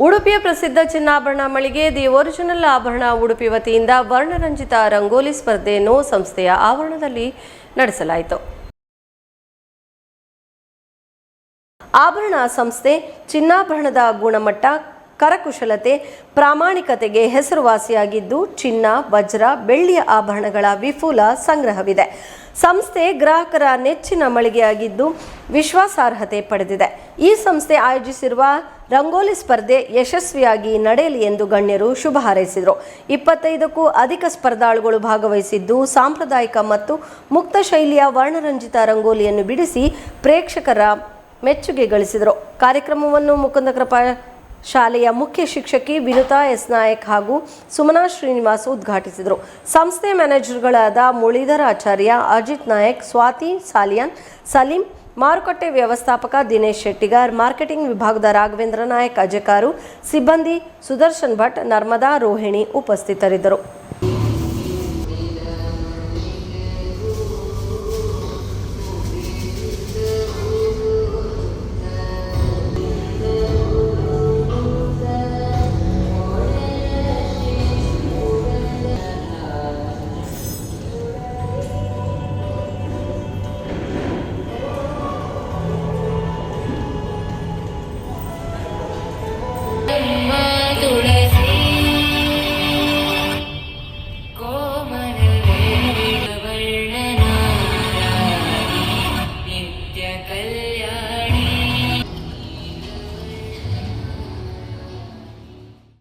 ಉಡುಪಿಯ ಪ್ರಸಿದ್ಧ ಚಿನ್ನಾಭರಣ ಮಳಿಗೆ ದಿ ಒರಿಜಿನಲ್ ಆಭರಣ ಉಡುಪಿ ವತಿಯಿಂದ ವರ್ಣರಂಜಿತ ರಂಗೋಲಿ ಸ್ಪರ್ಧೆಯನ್ನು ಸಂಸ್ಥೆಯ ಆವರಣದಲ್ಲಿ ನಡೆಸಲಾಯಿತು. ಆಭರಣ ಸಂಸ್ಥೆ ಚಿನ್ನಾಭರಣದ ಗುಣಮಟ್ಟ, ಕರಕುಶಲತೆ, ಪ್ರಾಮಾಣಿಕತೆಗೆ ಹೆಸರುವಾಸಿಯಾಗಿದ್ದು ಚಿನ್ನ, ವಜ್ರ, ಬೆಳ್ಳಿಯ ಆಭರಣಗಳ ವಿಪುಲ ಸಂಗ್ರಹವಿದೆ. ಸಂಸ್ಥೆ ಗ್ರಾಹಕರ ನೆಚ್ಚಿನ ಮಳಿಗೆಯಾಗಿದ್ದು ವಿಶ್ವಾಸಾರ್ಹತೆ ಪಡೆದಿದೆ. ಈ ಸಂಸ್ಥೆ ಆಯೋಜಿಸಿರುವ ರಂಗೋಲಿ ಸ್ಪರ್ಧೆ ಯಶಸ್ವಿಯಾಗಿ ನಡೆಯಲಿ ಎಂದು ಗಣ್ಯರು ಶುಭ ಹಾರೈಸಿದರು. 25ಕ್ಕೂ ಅಧಿಕ ಸ್ಪರ್ಧಾಳುಗಳು ಭಾಗವಹಿಸಿದ್ದು ಸಾಂಪ್ರದಾಯಿಕ ಮತ್ತು ಮುಕ್ತ ಶೈಲಿಯ ವರ್ಣರಂಜಿತ ರಂಗೋಲಿಯನ್ನು ಬಿಡಿಸಿ ಪ್ರೇಕ್ಷಕರ ಮೆಚ್ಚುಗೆ ಗಳಿಸಿದರು. ಕಾರ್ಯಕ್ರಮವನ್ನು ಮುಕುಂದಕೃಪಾ ಶಾಲೆಯ ಮುಖ್ಯ ಶಿಕ್ಷಕಿ ವಿನುತಾ ಎಸ್ ನಾಯಕ್ ಹಾಗೂ ಸುಮನಾ ಶ್ರೀನಿವಾಸ್ ಉದ್ಘಾಟಿಸಿದರು. ಸಂಸ್ಥೆ ಮ್ಯಾನೇಜರ್ಗಳಾದ ಮುರಳೀಧರ ಆಚಾರ್ಯ, ಅಜಿತ್ ನಾಯಕ್, ಸ್ವಾತಿ ಸಾಲಿಯಾನ್, ಸಲೀಂ, ಮಾರುಕಟ್ಟೆ ವ್ಯವಸ್ಥಾಪಕ ದಿನೇಶ್ ಶೆಟ್ಟಿಗಾರ್, ಮಾರ್ಕೆಟಿಂಗ್ ವಿಭಾಗದ ರಾಘವೇಂದ್ರ ನಾಯಕ್, ಅಜಕಾರು, ಸಿಬ್ಬಂದಿ ಸುದರ್ಶನ್ ಭಟ್, ನರ್ಮದಾ, ರೋಹಿಣಿ ಉಪಸ್ಥಿತರಿದ್ದರು.